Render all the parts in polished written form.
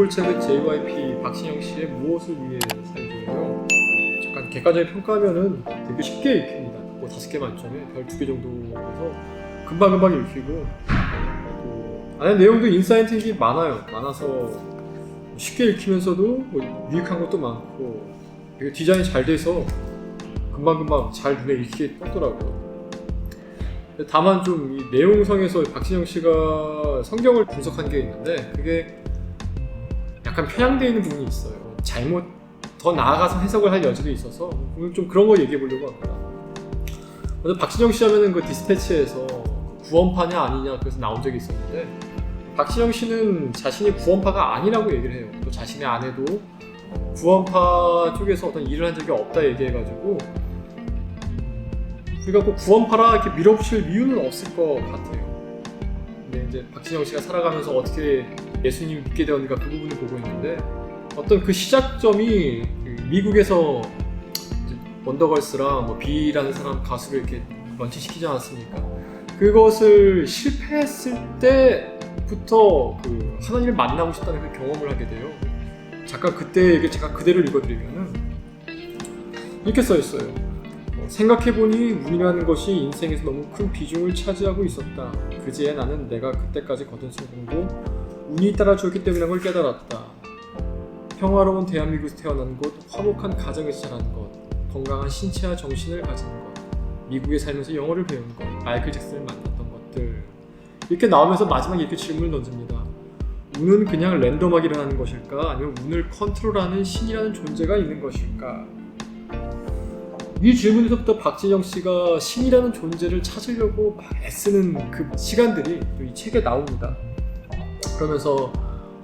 노을책은 JYP 박신영 씨의 무엇을 위해 살고요. 잠깐 객관적인 평가하면은 되게 쉽게 읽힙니다. 뭐 5개 만점에 별 2개 정도에서 금방금방 읽히고, 또 안에 내용도 인사이트가 많아서 쉽게 읽히면서도 뭐 유익한 것도 많고 되게 디자인이 잘 돼서 금방금방 잘 눈에 익히게 떴더라고요. 다만 좀 이 내용성에서 박신영 씨가 성경을 분석한 게 있는데 그게 약간 편향되어 있는 부분이 있어요. 잘못 더 나아가서 해석을 할 여지도 있어서 오늘 좀 그런 거 얘기해 보려고 합니다. 먼저 박신영 씨 하면은 그 디스패치에서 구원파냐 아니냐 그래서 나온 적이 있었는데, 박신영 씨는 자신이 구원파가 아니라고 얘기를 해요. 또 자신의 아내도 구원파 쪽에서 어떤 일을 한 적이 없다 얘기해가지고, 우리가 꼭 구원파라 이렇게 밀어붙일 이유는 없을 것 같아요. 근데 이제 박신영 씨가 살아가면서 어떻게 예수님을 믿게 되었는가 그 부분을 보고 있는데, 어떤 그 시작점이 미국에서 원더걸스랑 뭐 비라는 사람 가수를 이렇게 런칭시키지 않았습니까? 그것을 실패했을 때부터 그 하나님을 만나고 싶다는 그 경험을 하게 돼요. 잠깐 그때 이게 제가 그대로 읽어드리면은 이렇게 써있어요. 생각해보니 운이라는 것이 인생에서 너무 큰 비중을 차지하고 있었다. 그제야 나는 내가 그때까지 거둔 성공도 운이 따라주었기 때문이라는 걸 깨달았다. 평화로운 대한민국에서 태어난 것, 화목한 가정에서 자란 것, 건강한 신체와 정신을 가진 것, 미국에 살면서 영어를 배운 것, 마이클 잭슨을 만났던 것들, 이렇게 나오면서 마지막에 이렇게 질문을 던집니다. 운은 그냥 랜덤하게 일어나는 것일까? 아니면 운을 컨트롤하는 신이라는 존재가 있는 것일까? 이 질문에서부터 박진영 씨가 신이라는 존재를 찾으려고 막 애쓰는 그 시간들이 또 이 책에 나옵니다. 그러면서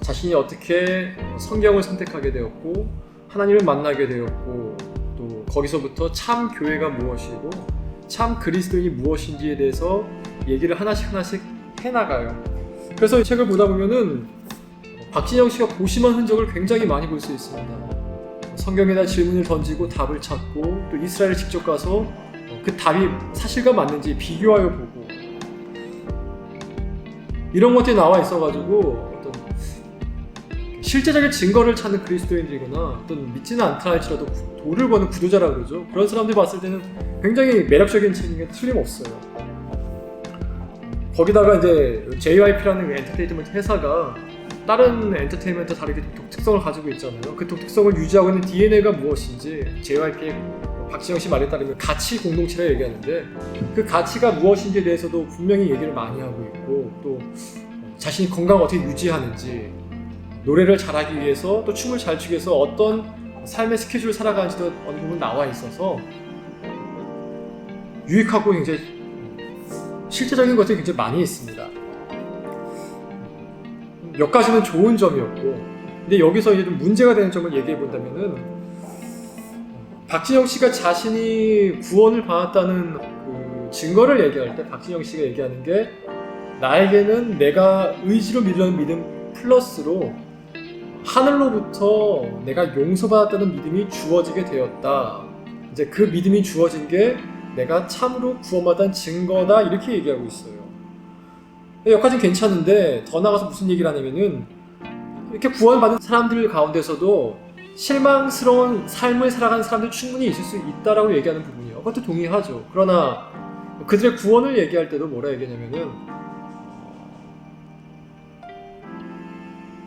자신이 어떻게 성경을 선택하게 되었고 하나님을 만나게 되었고, 또 거기서부터 참 교회가 무엇이고 참 그리스도인이 무엇인지에 대해서 얘기를 하나씩 해나가요. 그래서 이 책을 보다 보면은 박진영 씨가 고심한 흔적을 굉장히 많이 볼 수 있습니다. 성경에다 질문을 던지고 답을 찾고, 또 이스라엘에 직접 가서 그 답이 사실과 맞는지 비교하여 보고, 이런 것들이 나와 있어가지고 어떤 실제적인 증거를 찾는 그리스도인들이거나 어떤 믿지는 않다 할지라도 도를 버는 구도자라고 그러죠. 그런 사람들이 봤을 때는 굉장히 매력적인 책인 게 틀림없어요. 거기다가 이제 JYP라는 엔터테인먼트 회사가 다른 엔터테인먼트와 다르게 독특성을 가지고 있잖아요. 그 독특성을 유지하고 있는 DNA가 무엇인지 JYP의 박진영 씨 말에 따르면 가치 공동체라 얘기하는데, 그 가치가 무엇인지에 대해서도 분명히 얘기를 많이 하고 있고, 또 자신이 건강을 어떻게 유지하는지, 노래를 잘하기 위해서 또 춤을 잘 추기 위해서 어떤 삶의 스케줄을 살아가는지도 어느 부분 나와 있어서 유익하고 굉장히 실제적인 것들이 굉장히 많이 있습니다. 몇 가지는 좋은 점이었고, 근데 여기서 이제 좀 문제가 되는 점을 얘기해 본다면은, 박진영 씨가 자신이 구원을 받았다는 그 증거를 얘기할 때 박진영 씨가 얘기하는 게, 나에게는 내가 의지로 믿는 믿음 플러스로 하늘로부터 내가 용서받았다는 믿음이 주어지게 되었다. 이제 그 믿음이 주어진 게 내가 참으로 구원받은 증거다, 이렇게 얘기하고 있어요. 여기까지는 괜찮은데 더 나가서 무슨 얘기를 하냐면은, 이렇게 구원받은 사람들 가운데서도 실망스러운 삶을 살아가는 사람들 충분히 있을 수 있다라고 얘기하는 부분이에요. 그것도 동의하죠. 그러나 그들의 구원을 얘기할 때도 뭐라 얘기하냐면은,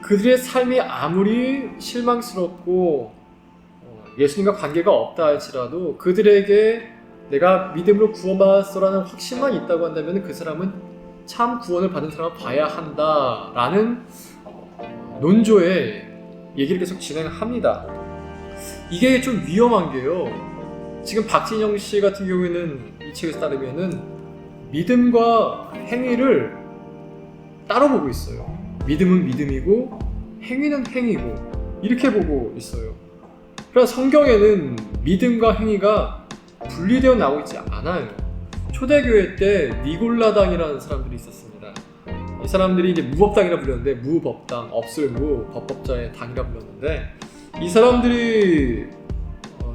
그들의 삶이 아무리 실망스럽고 예수님과 관계가 없다 할지라도 그들에게 내가 믿음으로 구원받았어라는 확신만 있다고 한다면 그 사람은 참 구원을 받은 사람을 봐야 한다라는 논조의 얘기를 계속 진행합니다. 이게 좀 위험한 게요, 지금 박진영 씨 같은 경우에는 이 책에서 따르면은 믿음과 행위를 따로 보고 있어요. 믿음은 믿음이고 행위는 행위고 이렇게 보고 있어요. 그러나 성경에는 믿음과 행위가 분리되어 나오고 있지 않아요. 초대교회 때 니골라당이라는 사람들이 있었습니다. 이 사람들이 이제 무법당이라 불렸는데, 무법당, 없을 무, 법법자의 당이라 불렀는데, 이 사람들이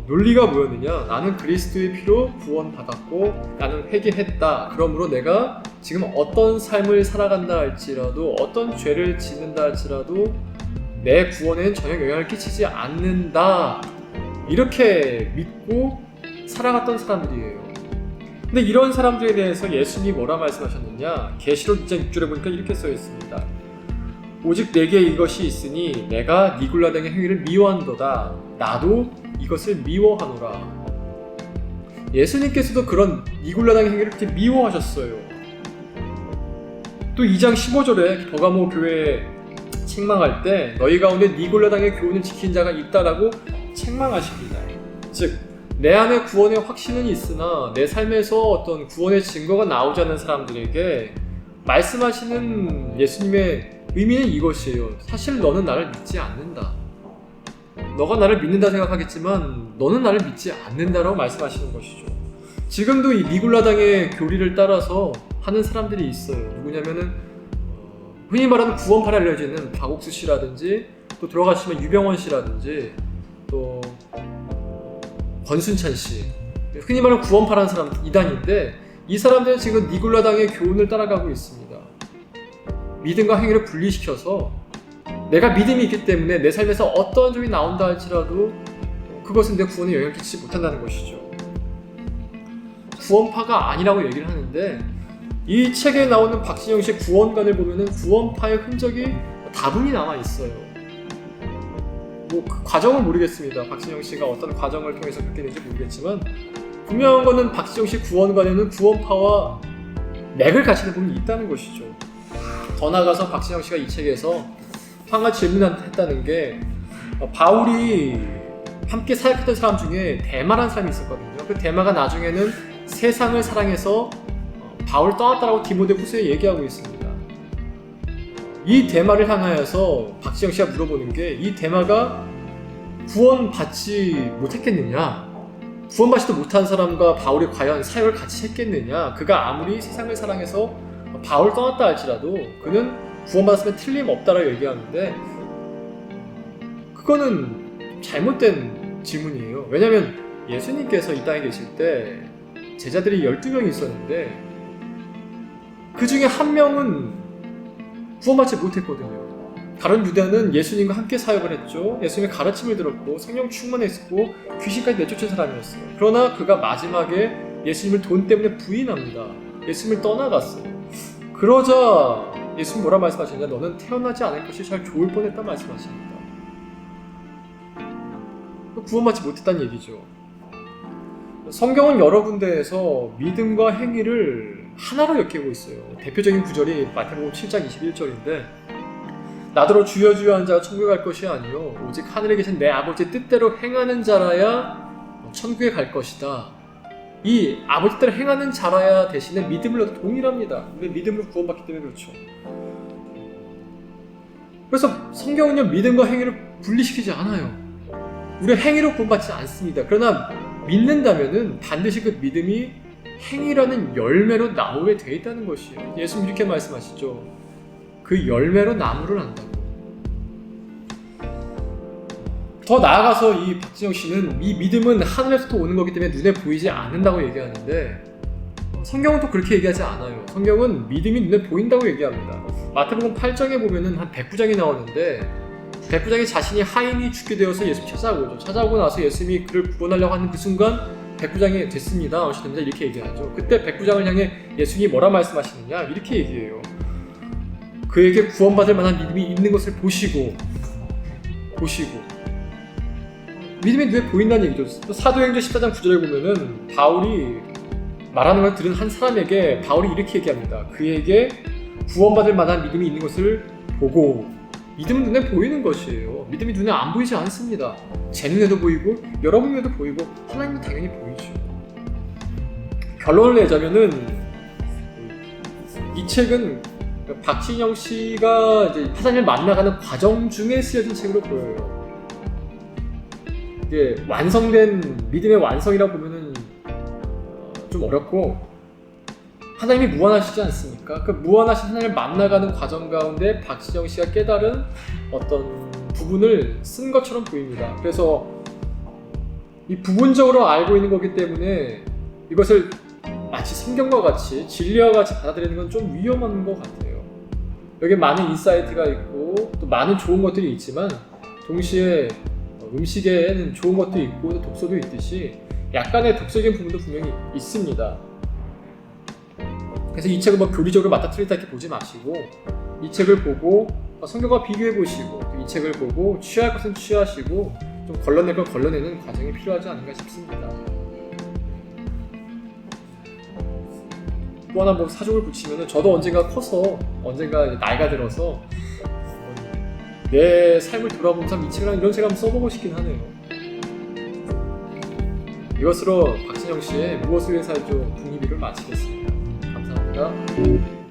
논리가 뭐였느냐? 나는 그리스도의 피로 구원받았고 나는 회개했다. 그러므로 내가 지금 어떤 삶을 살아간다 할지라도, 어떤 죄를 짓는다 할지라도 내 구원에는 전혀 영향을 끼치지 않는다, 이렇게 믿고 살아갔던 사람들이에요. 근데 이런 사람들에 대해서 예수님이 뭐라 말씀하셨느냐? 계시록 2장 6절에 보니까 이렇게 써 있습니다. 오직 내게 이것이 있으니 내가 니굴라당의 행위를 미워한도다. 나도 이것을 미워하노라. 예수님께서도 그런 니굴라당의 행위를 그렇게 미워하셨어요. 또 2장 15절에 버가모 교회에 책망할 때 너희 가운데 니굴라당의 교훈을 지킨 자가 있다라고 책망하십니다. 즉, 내 안에 구원의 확신은 있으나 내 삶에서 어떤 구원의 증거가 나오지 않는 사람들에게 말씀하시는 예수님의 의미는 이것이에요. 사실 너는 나를 믿지 않는다. 너가 나를 믿는다 생각하겠지만 너는 나를 믿지 않는다라고 말씀하시는 것이죠. 지금도 이 니굴라당의 교리를 따라서 하는 사람들이 있어요. 누구냐면은 흔히 말하는 구원파라 알려지는 박옥수 씨라든지, 또 들어가시면 유병원 씨라든지, 또 권순찬 씨, 흔히 말하는 구원파라는 사람 이단인데, 이 사람들은 지금 니굴라당의 교훈을 따라가고 있습니다. 믿음과 행위를 분리시켜서 내가 믿음이 있기 때문에 내 삶에서 어떠한 점이 나온다 할지라도 그것은 내 구원에 영향을 끼치지 못한다는 것이죠. 구원파가 아니라고 얘기를 하는데, 이 책에 나오는 박진영 씨의 구원관을 보면은 구원파의 흔적이 다분히 남아 있어요. 뭐 그 과정은 모르겠습니다. 박진영 씨가 어떤 과정을 통해서 그렇게 했는지 모르겠지만, 분명한 거는 박진영 씨 구원관에는 구원파와 맥을 갖추는 부분이 있다는 것이죠. 더 나아가서 박진영 씨가 이 책에서 한 가지 질문했다는 게, 바울이 함께 사역했던 사람 중에 대마라는 사람이 있었거든요. 그 대마가 나중에는 세상을 사랑해서 바울 떠났다라고 디모데후서에 얘기하고 있습니다. 이 대마를 향하여서 박지영 씨가 물어보는 게, 이 대마가 구원받지 못했겠느냐? 구원받지도 못한 사람과 바울이 과연 사역을 같이 했겠느냐? 그가 아무리 세상을 사랑해서 바울 떠났다 할지라도 그는 구원받았으면 틀림없다라고 얘기하는데, 그거는 잘못된 질문이에요. 왜냐하면 예수님께서 이 땅에 계실 때 제자들이 12명이 있었는데 그 중에 한 명은 구원받지 못했거든요. 다른 유대는 예수님과 함께 사역을 했죠. 예수님의 가르침을 들었고 성령 충만했고 귀신까지 내쫓은 사람이었어요. 그러나 그가 마지막에 예수님을 돈 때문에 부인합니다. 예수님을 떠나갔어요. 그러자 예수님 뭐라 말씀하시냐? 너는 태어나지 않을 것이 잘 좋을 뻔했다 말씀하십니다. 구원받지 못했다는 얘기죠. 성경은 여러 군데에서 믿음과 행위를 하나로 엮이고 있어요. 대표적인 구절이 마태복음 7장 21절인데, 나더러 주여 주여 하는 자가 천국에 갈 것이 아니요 오직 하늘에 계신 내 아버지의 뜻대로 행하는 자라야 천국에 갈 것이다. 이 아버지 뜻대로 행하는 자라야 대신에 믿음을 얻어 동일합니다. 왜? 믿음으로 구원받기 때문에 그렇죠. 그래서 성경은요, 믿음과 행위를 분리시키지 않아요. 우리가 행위로 구원받지 않습니다. 그러나 믿는다면은 반드시 그 믿음이 행위라는 열매로 나오게 돼 있다는 것이에요. 예수님 이렇게 말씀하시죠. 그 열매로 나무를 안다고. 더 나아가서 이 박진영 씨는 이 믿음은 하늘에서부터 오는 거기 때문에 눈에 보이지 않는다고 얘기하는데, 성경은 또 그렇게 얘기하지 않아요. 성경은 믿음이 눈에 보인다고 얘기합니다. 마태복음 8장에 보면은 한 109장이 나오는데, 백부장이 자신이 하인이 죽게 되어서 예수님 찾아오죠. 찾아오고 나서 예수님이 그를 구원하려고 하는 그 순간 백부장이 됐습니다. 어시됩니다. 이렇게 얘기하죠. 그때 백부장을 향해 예수님이 뭐라 말씀하시느냐? 이렇게 얘기해요. 그에게 구원받을 만한 믿음이 있는 것을 보시고 믿음이 눈에 보인다는 얘기죠. 또 사도행전 14장 9절에 보면은 바울이 말하는 걸 들은 한 사람에게 바울이 이렇게 얘기합니다. 그에게 구원받을 만한 믿음이 있는 것을 보고. 믿음은 눈에 보이는 것이에요. 믿음이 눈에 안 보이지 않습니다. 제 눈에도 보이고 여러분 눈에도 보이고 하나님도 당연히 보이죠. 결론을 내자면은 이 책은 박진영 씨가 이제 하나님을 만나가는 과정 중에 쓰여진 책으로 보여요. 이게 완성된 믿음의 완성이라고 보면은 좀 어렵고, 하나님이 무한하시지 않습니까? 그 무한하신 하나님을 만나가는 과정 가운데 박진영 씨가 깨달은 어떤 부분을 쓴 것처럼 보입니다. 그래서 이 부분적으로 알고 있는 거기 때문에 이것을 마치 성경과 같이 진리와 같이 받아들이는 건 좀 위험한 것 같아요. 여기 많은 인사이트가 있고 또 많은 좋은 것들이 있지만 동시에 음식에는 좋은 것도 있고 독소도 있듯이 약간의 독소적인 부분도 분명히 있습니다. 그래서 이 책을 뭐 교리적으로 맞다 틀리다 이렇게 보지 마시고 이 책을 보고 성경과 비교해 보시고 이 책을 보고 취할 것은 취하시고 좀 걸러낼 건 걸러내는 과정이 필요하지 않은가 싶습니다. 또 하나 뭐 사족을 붙이면은 저도 언젠가 커서 언젠가 나이가 들어서 내 삶을 돌아보면서 이 책을 이런 책 한번 써보고 싶긴 하네요. 이것으로 박진영 씨의 무엇을 위해 살죠 국립일을 마치겠습니다. 감사합니다.